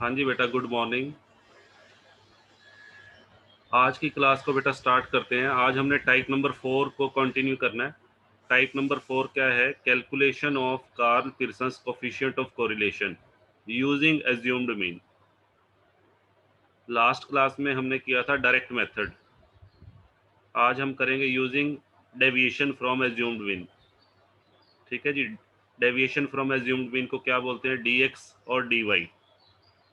हाँ जी बेटा, गुड मॉर्निंग। आज की क्लास को बेटा स्टार्ट करते हैं। आज हमने टाइप नंबर 4 को कंटिन्यू करना है। टाइप नंबर 4 क्या है? Calculation of Karl Pearson's coefficient of correlation using assumed mean. Last class में हमने किया था डायरेक्ट मेथड। आज हम करेंगे using deviation from assumed mean. ठीक है जी। डेविएशन फ्रॉम एज्यूम्ड मीन को क्या बोलते हैं? dx और dy।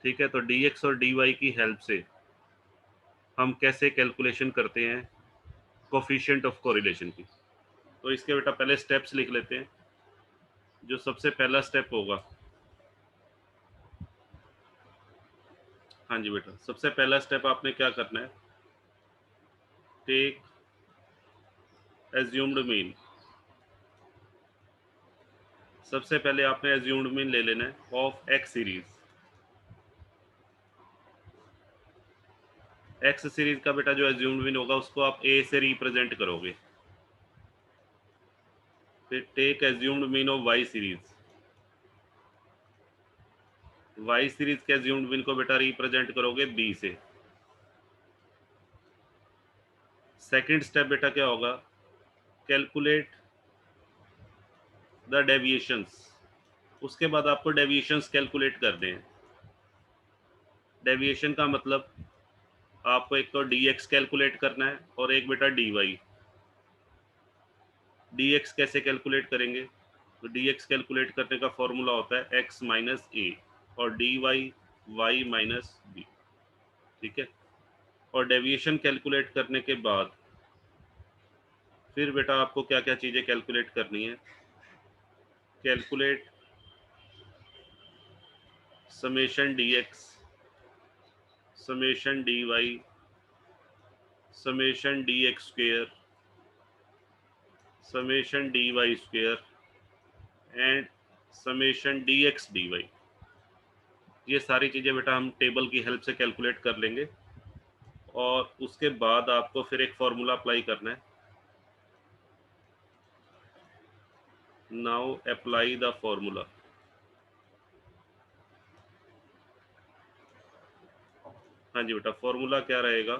ठीक है, तो dx और dy की हेल्प से हम कैसे कैलकुलेशन करते हैं कोफिशिएंट ऑफ कोरिलेशन की। तो इसके बेटा पहले स्टेप्स लिख लेते हैं। जो सबसे पहला स्टेप होगा, हाँ जी बेटा, सबसे पहला स्टेप आपने क्या करना है? Take assumed mean. सबसे पहले आपने एज्यूम्ड मीन ले लेना है of x series. X series का बेटा जो एज्यूम्ड मीन होगा उसको आप ए से रिप्रेजेंट करोगे। फिर take assumed mean of Y series. Y series के एज्यूम्ड मीन को बेटा रिप्रेजेंट करोगे बी से। सेकंड स्टेप बेटा क्या होगा? Calculate the deviations. उसके बाद आपको डेविएशंस कैलकुलेट करने हैं। डेविएशन का मतलब आपको एक तो dx कैलकुलेट करना है और एक बेटा dy। dx कैसे कैलकुलेट करेंगे? तो dx कैलकुलेट करने का फॉर्मूला होता है x माइनस ए और dy y माइनस बी। ठीक है, और डेविएशन कैलकुलेट करने के बाद फिर बेटा आपको क्या क्या चीज़ें कैलकुलेट करनी है? Calculate summation dx, summation dy, summation dx square, summation dy square and summation dx dy। ये सारी चीज़ें बेटा हम टेबल की हेल्प से कैलकुलेट कर लेंगे और उसके बाद आपको फिर एक फॉर्मूला अप्लाई करना है। Now apply the formula. हाँ जी बेटा, फॉर्मूला क्या रहेगा?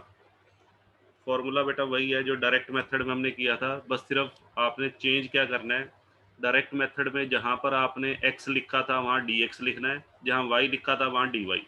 फॉर्मूला बेटा वही है जो डायरेक्ट मेथड में हमने किया था, बस सिर्फ आपने चेंज क्या करना है? डायरेक्ट मेथड में जहाँ पर आपने x लिखा था वहाँ dx लिखना है, जहाँ y लिखा था वहाँ dy।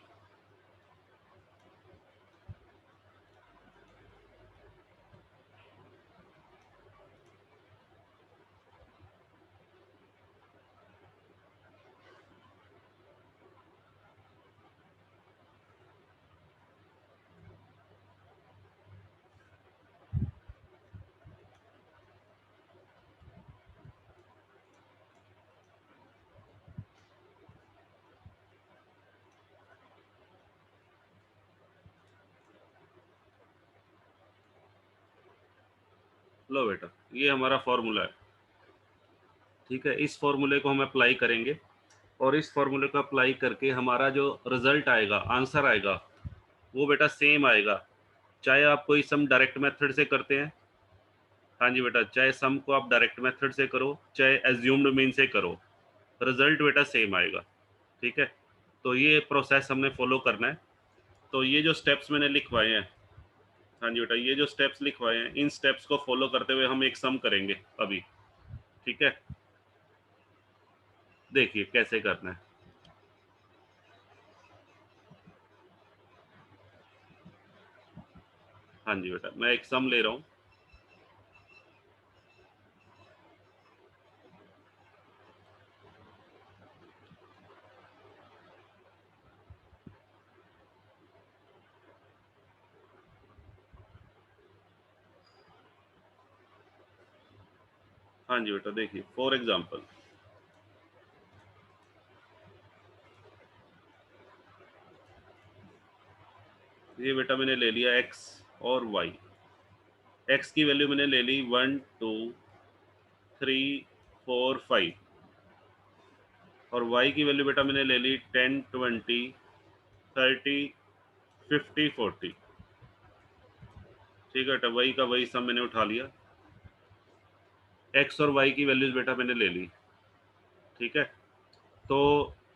लो बेटा, ये हमारा फॉर्मूला है। ठीक है, इस फॉर्मूले को हम अप्लाई करेंगे और इस फॉर्मूले को अप्लाई करके हमारा जो रिजल्ट आएगा, आंसर आएगा, वो बेटा सेम आएगा, चाहे आप कोई सम डायरेक्ट मेथड से करते हैं। हाँ जी बेटा, चाहे सम को आप डायरेक्ट मेथड से करो चाहे एज्यूम्ड मीन से करो, रिजल्ट बेटा सेम आएगा। ठीक है, तो ये प्रोसेस हमने फॉलो करना है। तो ये जो स्टेप्स मैंने लिखवाए हैं, हाँ जी बेटा, ये जो स्टेप्स लिखवाए हैं इन स्टेप्स को फॉलो करते हुए हम एक सम करेंगे अभी। ठीक है, देखिए कैसे करना है। हाँ जी बेटा, मैं एक सम ले रहा हूँ। हाँ जी बेटा, देखिए फॉर एग्जाम्पल ये बेटा मैंने ले लिया x और y। x की वैल्यू मैंने ले ली 1 2 3 4 5 और y की वैल्यू बेटा मैंने ले ली 10 20 30 50 40। ठीक है बेटा, वही का वही सब मैंने उठा लिया। x और y की वैल्यूज बेटा मैंने ले ली। ठीक है, तो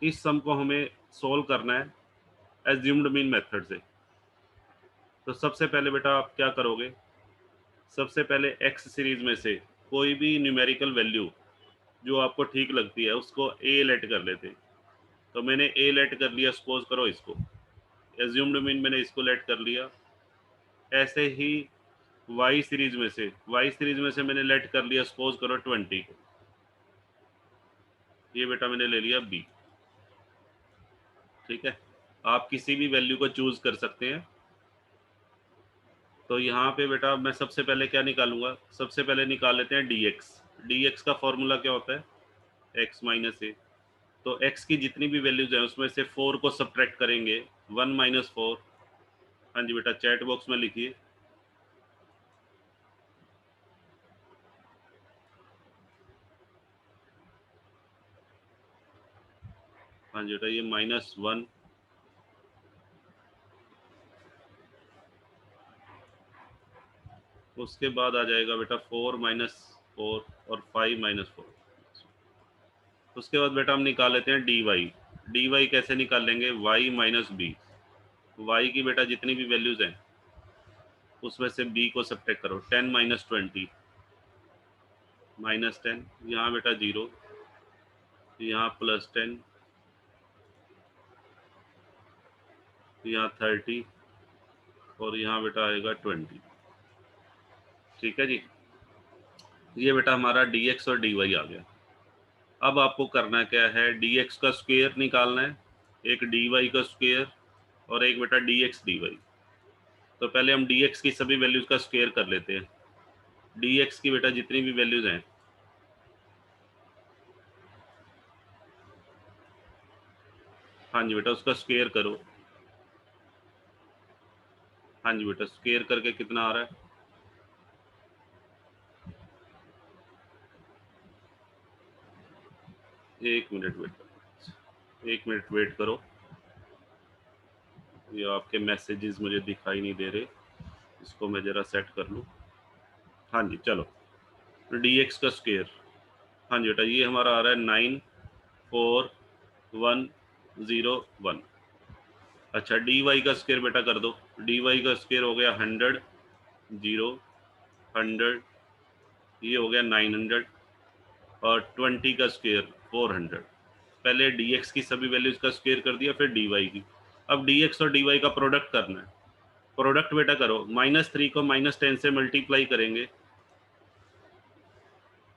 इस सम को हमें सोल्व करना है एज्यूम्ड मीन मेथड से। तो सबसे पहले बेटा आप क्या करोगे, सबसे पहले एक्स सीरीज में से कोई भी न्यूमेरिकल वैल्यू जो आपको ठीक लगती है उसको ए लेट कर लेते। तो मैंने ए लेट कर लिया, सपोज करो इसको, एज्यूम्ड मीन मैंने इसको लेट कर लिया। ऐसे ही वाई सीरीज में से मैंने लेट कर लिया, सपोज करो 20 को। ये बेटा मैंने ले लिया बी। ठीक है, आप किसी भी वैल्यू को चूज कर सकते हैं। तो यहाँ पे बेटा मैं सबसे पहले क्या निकालूंगा, सबसे पहले निकाल लेते हैं dx। dx का फॉर्मूला क्या होता है, x माइनस ए। तो x की जितनी भी वैल्यूज हैं उसमें से 4 को सब्ट्रैक्ट करेंगे, 1 माइनस 4। हाँ जी बेटा, चैट बॉक्स में लिखिए। हाँ जी बेटा, ये -1, उसके बाद आ जाएगा बेटा 4 माइनस 4 और 5 माइनस 4। उसके बाद बेटा हम निकाल लेते हैं डी वाई। डी वाई कैसे निकाल लेंगे, y माइनस बी। वाई की बेटा जितनी भी वैल्यूज हैं उसमें से b को सब्ट्रैक्ट करो। 10 माइनस 20 -10, यहाँ बेटा 0, यहाँ +10, यहाँ 30 और यहाँ बेटा आएगा 20। ठीक है जी, ये बेटा हमारा dx और dy आ गया। अब आपको करना क्या है, dx का स्क्वायर निकालना है, एक dy का स्क्वायर और एक बेटा dx dy। तो पहले हम dx की सभी वैल्यूज का स्क्वायर कर लेते हैं। dx की बेटा जितनी भी वैल्यूज हैं, हाँ जी बेटा उसका स्क्वायर करो। हाँ जी बेटा, स्क्वायर करके कितना आ रहा है, एक मिनट वेट करो, ये आपके मैसेजेस मुझे दिखाई नहीं दे रहे, इसको मैं ज़रा सेट कर लूँ। हाँ जी चलो, dx का स्क्वायर, हाँ जी बेटा ये हमारा आ रहा है 94101। अच्छा, dy का स्क्वायर बेटा कर दो। dy का स्क्वायर हो गया 100, 0, 100, ये हो गया 900 और 20 का स्क्वायर 400। पहले dx की सभी वैल्यूज का स्क्वायर कर दिया, फिर dy की। अब dx और dy का प्रोडक्ट करना है। प्रोडक्ट बेटा करो, -3 को -10 से मल्टीप्लाई करेंगे,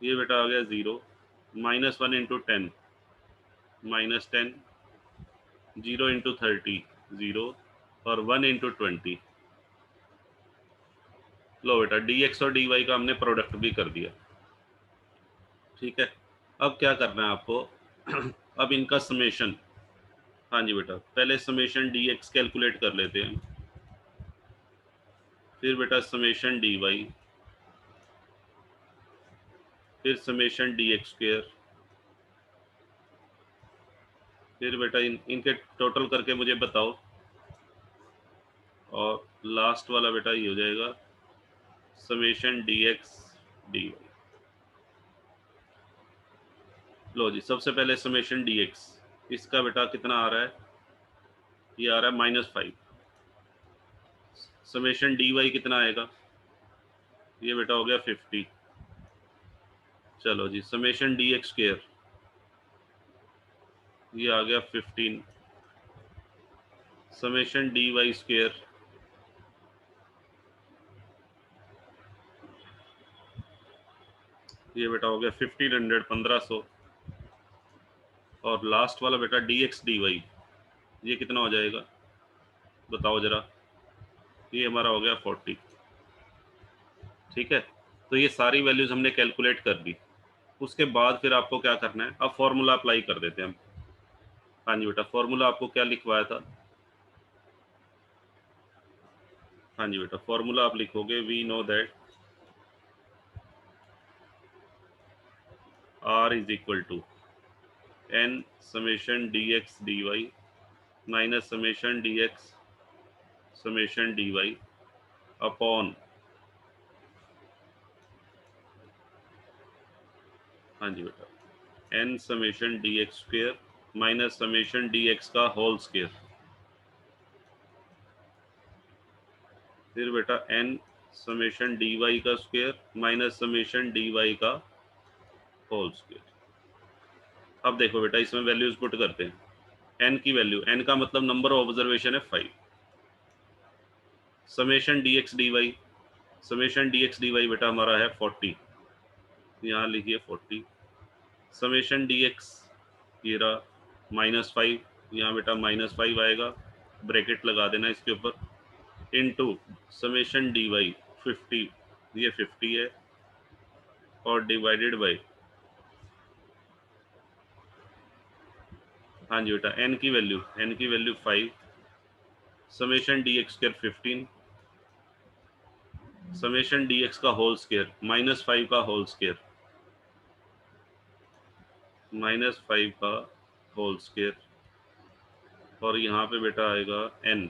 ये बेटा आ गया 0, -1 इंटू 10, -10, 0 इंटू 30, 0 और 1 इंटू 20। लो बेटा, dx और dy का हमने प्रोडक्ट भी कर दिया। ठीक है, अब क्या करना है आपको अब इनका समेशन। हाँ जी बेटा, पहले समेशन dx कैलकुलेट कर लेते हैं, फिर बेटा समेशन dy, फिर समेशन dx स्क्वायर, फिर बेटा इनके टोटल करके मुझे बताओ, और लास्ट वाला बेटा ये हो जाएगा समेशन dx dy। लो जी, सबसे पहले समेशन dx, इसका बेटा कितना आ रहा है, ये आ रहा है -5। समेशन dy कितना आएगा, ये बेटा हो गया 50। चलो जी, समेशन dx स्क्वायर, ये आ गया 15। समेशन dy स्क्वायर, ये बेटा हो गया 1500, 1500। और लास्ट वाला बेटा dx dy, ये कितना हो जाएगा बताओ जरा, ये हमारा हो गया 40। ठीक है, तो ये सारी वैल्यूज हमने कैलकुलेट कर दी। उसके बाद फिर आपको क्या करना है, अब फॉर्मूला अप्लाई कर देते हैं हम। हाँ जी बेटा, फॉर्मूला आपको क्या लिखवाया था, हाँ जी बेटा फॉर्मूला आप लिखोगे, we know that r is equal to n summation dx dy minus summation dx summation dy upon, हाँ जी बेटा, n summation dx square minus summation dx का होल स्क्वायर। फिर बेटा n समेशन dy का स्क्वायर माइनस समेशन dy का whole square. अब देखो बेटा इसमें वैल्यूज पुट करते हैं। n की वैल्यू, n का मतलब नंबर ऑफ ऑब्जर्वेशन है 5। Summation dx dy, summation dx dy बेटा हमारा है 40, यहाँ लिखिए 40। समेशन dx ये रहा -5, यहाँ बेटा -5 आएगा, ब्रैकेट लगा देना इसके ऊपर, इनटू समेशन dy 50, ये 50 है, और डिवाइडेड बाय, हाँ जी बेटा n की value 5, summation dx square 15, summation dx का होल स्क्वायर -5 का होल स्क्वायर, -5 का होल स्क्वायर, और यहाँ पे बेटा आएगा n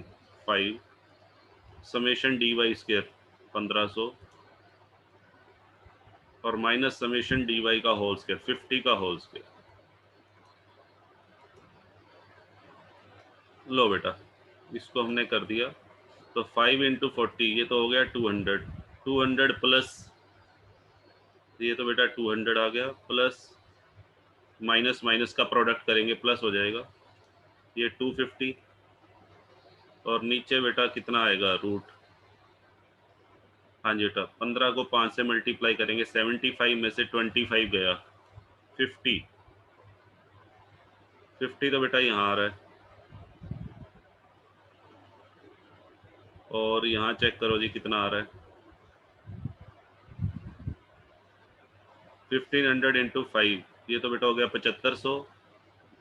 5, समेशन dy स्क्वायर 1500, और माइनस समेशन dy का होल स्क्वायर 50 का होल स्क्वायर। लो बेटा इसको हमने कर दिया, तो 5 इंटू 40 ये तो हो गया 200, 200 प्लस ये तो बेटा 200 आ गया, प्लस माइनस माइनस का प्रोडक्ट करेंगे प्लस हो जाएगा, ये 250, और नीचे बेटा कितना आएगा रूट, हाँ जी बेटा 15 को 5 से मल्टीप्लाई करेंगे, 75 में से 25 गया, 50, 50 तो बेटा यहाँ आ रहा है, और यहाँ चेक करो जी कितना आ रहा है, 1500 इंटू 5, ये तो बेटा हो गया 7500,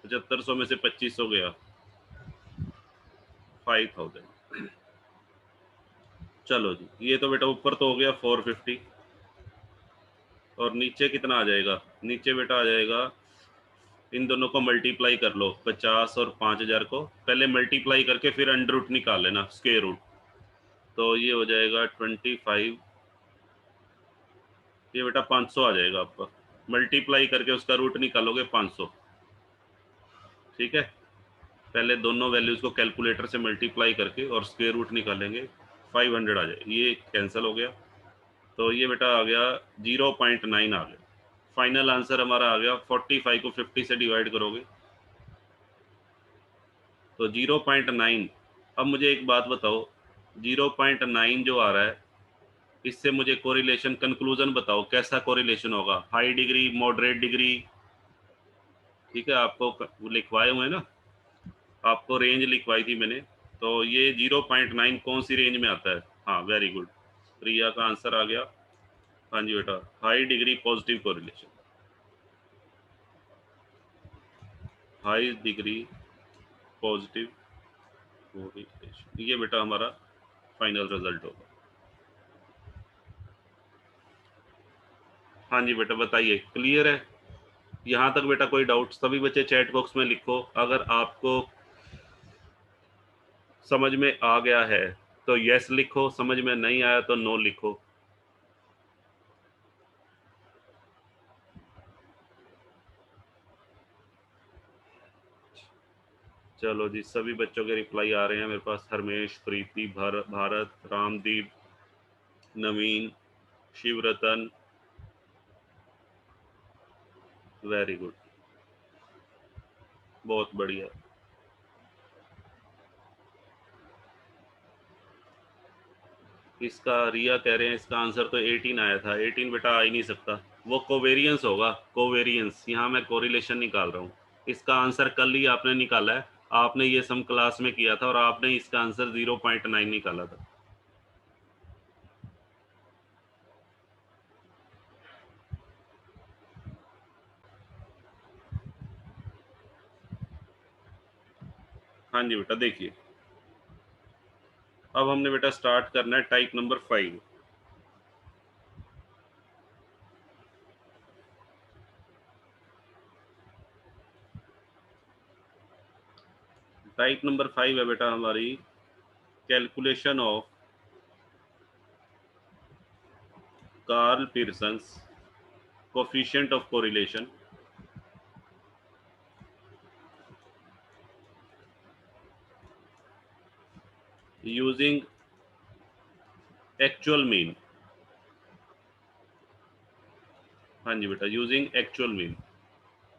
7500 में से 2500 गया 5000। चलो जी ये तो बेटा ऊपर तो हो गया 450, और नीचे कितना आ जाएगा, नीचे बेटा आ जाएगा, इन दोनों को मल्टीप्लाई कर लो, 50 और 5000 को पहले मल्टीप्लाई करके फिर अंडर रूट निकाल लेना, स्क्वायर रूट, तो ये हो जाएगा 25, ये बेटा 500 आ जाएगा आपका, मल्टीप्लाई करके उसका रूट निकालोगे 500, ठीक है। पहले दोनों वैल्यूज को कैलकुलेटर से मल्टीप्लाई करके और स्क्वायर रूट निकालेंगे, 500 आ जाए, ये कैंसिल हो गया, तो ये बेटा आ गया 0.9 आ गया। फाइनल आंसर हमारा आ गया, 45 को 50 से डिवाइड करोगे तो 0.9। अब मुझे एक बात बताओ, 0.9 जो आ रहा है इससे मुझे कोरिलेशन कंक्लूजन बताओ, कैसा कोरिलेशन होगा, हाई डिग्री, मॉडरेट डिग्री, ठीक है। आपको लिखवाए हुए ना, आपको रेंज लिखवाई थी मैंने, तो ये 0.9 कौन सी रेंज में आता है, हाँ वेरी गुड, प्रिया का आंसर आ गया, हाँ जी बेटा high degree positive correlation, high degree positive correlation, ये बेटा हमारा फाइनल रिजल्ट होगा। हाँ जी बेटा बताइए, क्लियर है यहाँ तक बेटा? कोई डाउट? सभी बच्चे चैट बॉक्स में लिखो, अगर आपको समझ में आ गया है तो यस लिखो, समझ में नहीं आया तो नो लिखो। चलो जी सभी बच्चों के रिप्लाई आ रहे हैं मेरे पास, हरमेश, प्रीति, भारत, रामदीप, नवीन, शिवरतन, वेरी गुड, बहुत बढ़िया। इसका रिया कह रहे हैं इसका आंसर तो 18 आया था, 18 बेटा आ ही नहीं सकता, वो कोवेरियंस होगा, कोवेरियंस, यहाँ मैं कोरिलेशन निकाल रहा हूँ, इसका आंसर कल ही आपने निकाला है, आपने ये सम क्लास में किया था और आपने इसका आंसर 0.9 निकाला था। हाँ जी बेटा देखिए, अब हमने बेटा स्टार्ट करना है टाइप नंबर 5। टाइप नंबर 5 है बेटा हमारी calculation of Karl Pearson's coefficient of correlation using actual mean. हाँ जी बेटा, यूजिंग एक्चुअल मीन,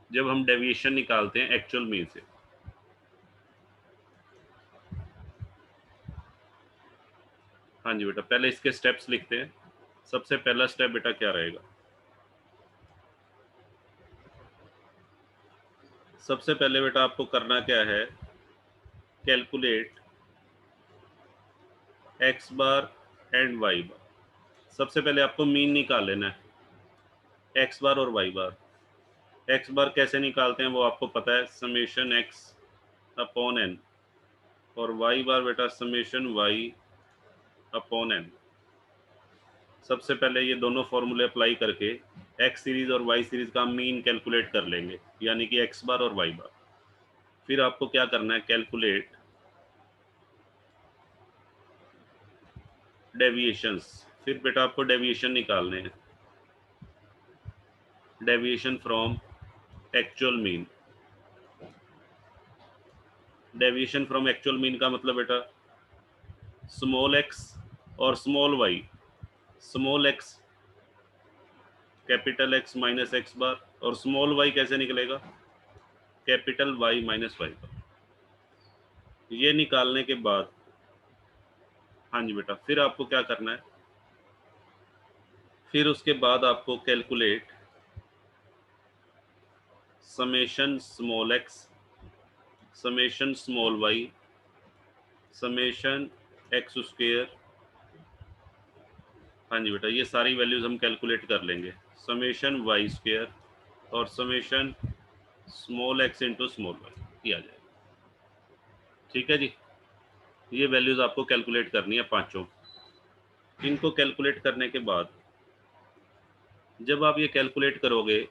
जब हम डेविएशन निकालते हैं एक्चुअल मीन से। हाँ जी बेटा, पहले इसके स्टेप्स लिखते हैं। सबसे पहला स्टेप बेटा क्या रहेगा? सबसे पहले बेटा आपको करना क्या है? Calculate x bar and y bar. सबसे पहले आपको मीन निकाल लेना है, एक्स बार और वाई बार। एक्स बार कैसे निकालते हैं वो आपको पता है, समेशन एक्स अपॉन एन, और वाई बार बेटा समेशन वाई अपॉन एन। सबसे पहले ये दोनों फॉर्मूले अप्लाई करके एक्स सीरीज और वाई सीरीज का मीन कैलकुलेट कर लेंगे, यानी कि एक्स बार और वाई बार। फिर आपको क्या करना है? Calculate deviations. फिर बेटा आपको डेविएशन निकालने हैं, deviation from actual mean. Deviation from actual mean का मतलब बेटा स्मॉल एक्स और small y. Small x capital x minus x bar, और स्मॉल वाई कैसे निकलेगा? Capital y minus y bar. ये निकालने के बाद, हाँ जी बेटा, फिर आपको क्या करना है? फिर उसके बाद आपको calculate summation small X, summation small Y, summation x square. हाँ जी बेटा, ये सारी वैल्यूज हम कैलकुलेट कर लेंगे, समेशन वाई स्क्वायर और summation small X into small Y किया जाएगा। ठीक है जी, ये वैल्यूज आपको कैलकुलेट करनी है पांचों। इनको कैलकुलेट करने के बाद जब आप ये कैलकुलेट करोगे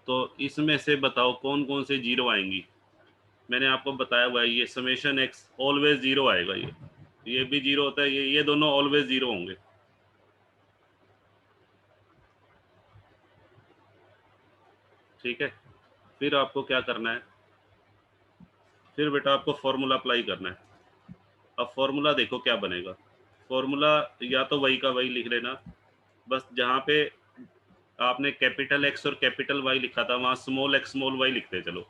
तो इसमें से बताओ कौन कौन से जीरो आएंगी। मैंने आपको बताया हुआ है, ये समेशन एक्स ऑलवेज जीरो आएगा, ये भी जीरो होता है, ये दोनों ऑलवेज जीरो होंगे। ठीक है, फिर आपको क्या करना है? फिर बेटा आपको फॉर्मूला अप्लाई करना है। अब फॉर्मूला देखो क्या बनेगा। फॉर्मूला या तो वही का वही लिख लेना, बस जहाँ पे आपने कैपिटल एक्स और कैपिटल वाई लिखा था वहां स्मॉल एक्स स्मॉल वाई लिखते चलो।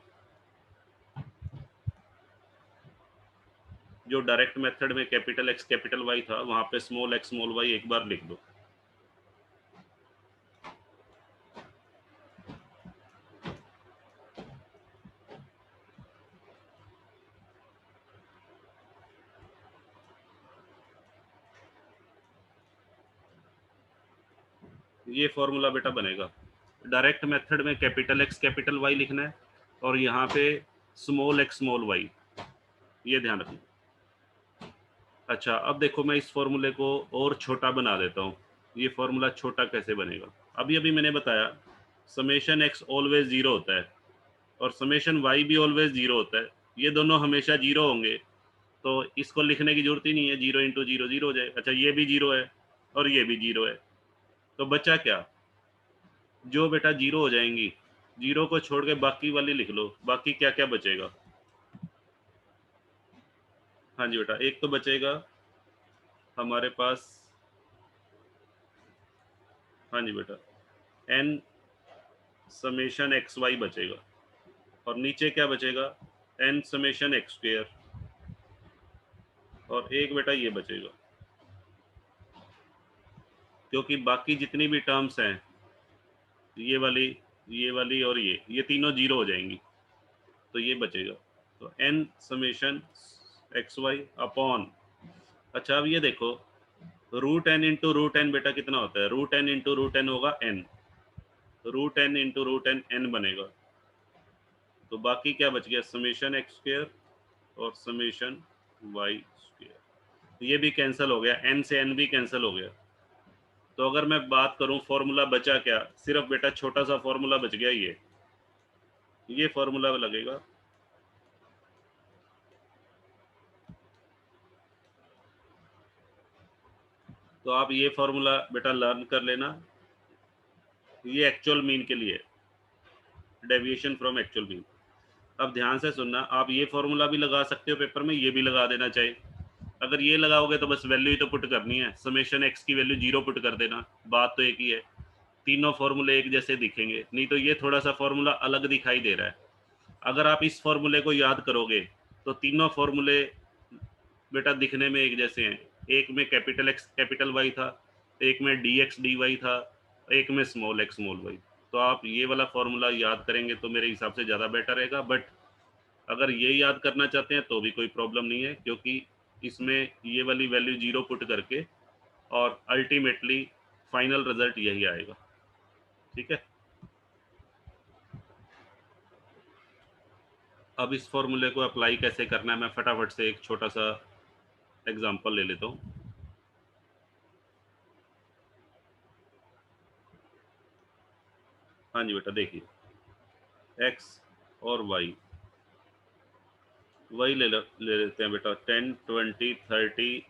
जो डायरेक्ट मेथड में कैपिटल एक्स कैपिटल वाई था वहां पे स्मॉल एक्स स्मॉल वाई एक बार लिख दो। ये फॉर्मूला बेटा बनेगा। डायरेक्ट मेथड में कैपिटल एक्स कैपिटल वाई लिखना है, और यहाँ पे स्मॉल एक्स स्मॉल वाई, ये ध्यान रखना। अच्छा, अब देखो मैं इस फॉर्मूले को और छोटा बना देता हूँ। ये फॉर्मूला छोटा कैसे बनेगा? अभी अभी मैंने बताया समेशन एक्स ऑलवेज जीरो होता है और समेशन वाई भी ऑलवेज जीरो होता है, ये दोनों हमेशा जीरो होंगे, तो इसको लिखने की जरूरत ही नहीं है, जीरो इंटू जीरो जीरो हो जाए। अच्छा, ये भी जीरो है और ये भी जीरो है, तो बचा क्या? जो बेटा जीरो हो जाएंगी, जीरो को छोड़ के बाकी वाली लिख लो, बाकी क्या क्या बचेगा? हाँ जी बेटा, एक तो बचेगा हमारे पास, हाँ जी बेटा, एन समेशन एक्स वाई बचेगा, और नीचे क्या बचेगा? एन समेशन एक्स स्क्वायर, और एक बेटा ये बचेगा, क्योंकि बाकी जितनी भी टर्म्स हैं, ये वाली और ये तीनों जीरो हो जाएंगी, तो ये बचेगा। तो n summation x Y upon, अच्छा अब ये देखो, root n into root n बेटा कितना होता है? Root n into root n होगा n, root n into root n n बनेगा, तो बाकी क्या बच गया? समेशन एक्स स्क्वायर और समेशन वाई स्क्वायर, ये भी कैंसिल हो गया, एन से एन भी कैंसिल हो गया। तो अगर मैं बात करूं फॉर्मूला बचा क्या? सिर्फ बेटा छोटा सा फॉर्मूला बच गया, ये फॉर्मूला लगेगा। तो आप ये फॉर्मूला बेटा लर्न कर लेना, ये एक्चुअल मीन के लिए, डेविएशन फ्रॉम एक्चुअल मीन। अब ध्यान से सुनना, आप ये फॉर्मूला भी लगा सकते हो पेपर में, ये भी लगा देना चाहिए। अगर ये लगाओगे तो बस वैल्यू ही तो पुट करनी है, समेशन एक्स की वैल्यू 0 पुट कर देना, बात तो एक ही है। तीनों फॉर्मूले एक जैसे दिखेंगे, नहीं तो ये थोड़ा सा फॉर्मूला अलग दिखाई दे रहा है। अगर आप इस फॉर्मूले को याद करोगे तो तीनों फॉर्मूले बेटा दिखने में एक जैसे हैं। एक में कैपिटल एक्स कैपिटल वाई था, एक में डी एक्स डी वाई था, एक में स्मॉल एक्स स्मॉल वाई। तो आप ये वाला फॉर्मूला याद करेंगे तो मेरे हिसाब से ज़्यादा बेटर रहेगा। बट अगर ये याद करना चाहते हैं तो भी कोई प्रॉब्लम नहीं है, क्योंकि इसमें ये वाली वैल्यू 0 पुट करके और अल्टीमेटली फाइनल रिजल्ट यही आएगा। ठीक है, अब इस फॉर्मूले को अप्लाई कैसे करना है मैं फटाफट से एक छोटा सा एग्जांपल ले लेता हूँ। हाँ जी बेटा, देखिए x और y ले लेते हैं बेटा 10, 20, 30,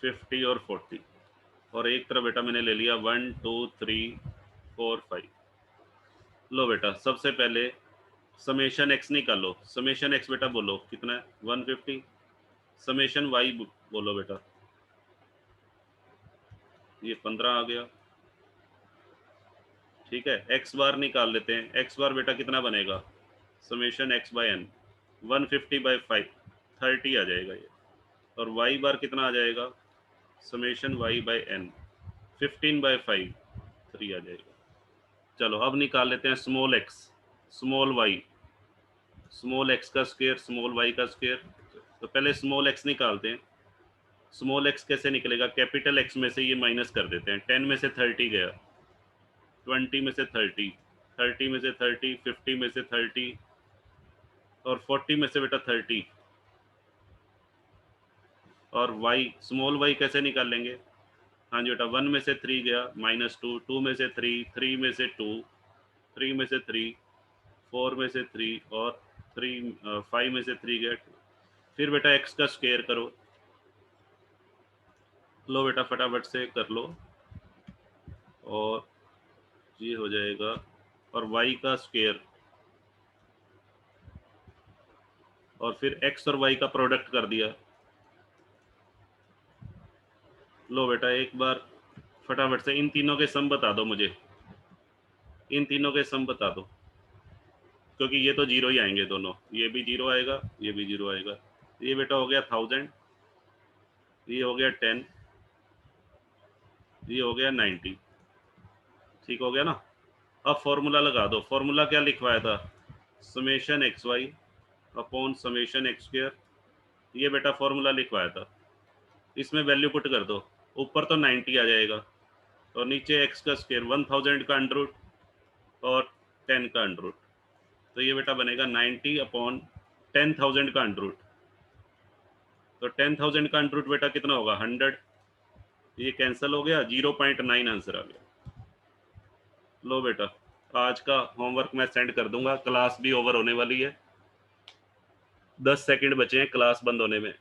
50 और 40। और एक तरफ बेटा मैंने ले लिया 1, 2, 3, 4, 5। लो बेटा, सबसे पहले समेशन x निकालो। समेशन x बेटा बोलो कितना है, 150। समेशन y बोलो बेटा, ये 15 आ गया। ठीक है, x बार निकाल लेते हैं। x बार बेटा कितना बनेगा, समेशन x बाय n, 150/5, 30 आ जाएगा ये। और y बार कितना आ जाएगा, समेशन y बाय n, 15/5, 3 आ जाएगा। चलो अब निकाल लेते हैं small x, small y, small x का स्क्वायर, स्मॉल y का स्क्वायर। तो पहले स्मॉल x निकालते हैं। स्मॉल x कैसे निकलेगा, कैपिटल x में से ये माइनस कर देते हैं। 10 में से 30 गया, 20 में से 30, 30 में से 30, 50 में से 30 और 40 में से बेटा 30। और y, स्मॉल y कैसे निकाल लेंगे, हाँ जी बेटा, 1 में से 3 गया, -2, 2 में से 3, 3 में से 2, 3 में से 3, 4 में से 3 और 5 में से 3 गया। फिर बेटा x का स्क्वायर करो। लो बेटा फटाफट से कर लो, और ये हो जाएगा। और y का स्क्वायर, और फिर x और y का प्रोडक्ट कर दिया। लो बेटा एक बार फटाफट से इन तीनों के सम बता दो मुझे, इन तीनों के सम बता दो, क्योंकि ये तो 0 ही आएंगे दोनों, ये भी 0 आएगा, ये भी 0 आएगा। ये बेटा हो गया 1000, ये हो गया 10, ये हो गया 90। ठीक हो गया ना। अब फॉर्मूला लगा दो। फॉर्मूला क्या लिखवाया था, summation x Y upon summation x square. ये बेटा फॉर्मूला लिखवाया था, इसमें वैल्यू पुट कर दो। ऊपर तो 90 आ जाएगा और नीचे एक्स का स्क्वायर, 1000 का अंडर रूट और 10 का अंडर रूट। तो ये बेटा बनेगा 90 अपॉन 10,000 का अंडर रूट। तो 10,000 का अंडर रूट बेटा कितना होगा, 100। ये कैंसिल हो गया, 0.9 आंसर आ गया। लो बेटा, आज का होमवर्क मैं सेंड कर दूंगा, क्लास भी ओवर होने वाली है, 10 सेकंड बचे हैं क्लास बंद होने में।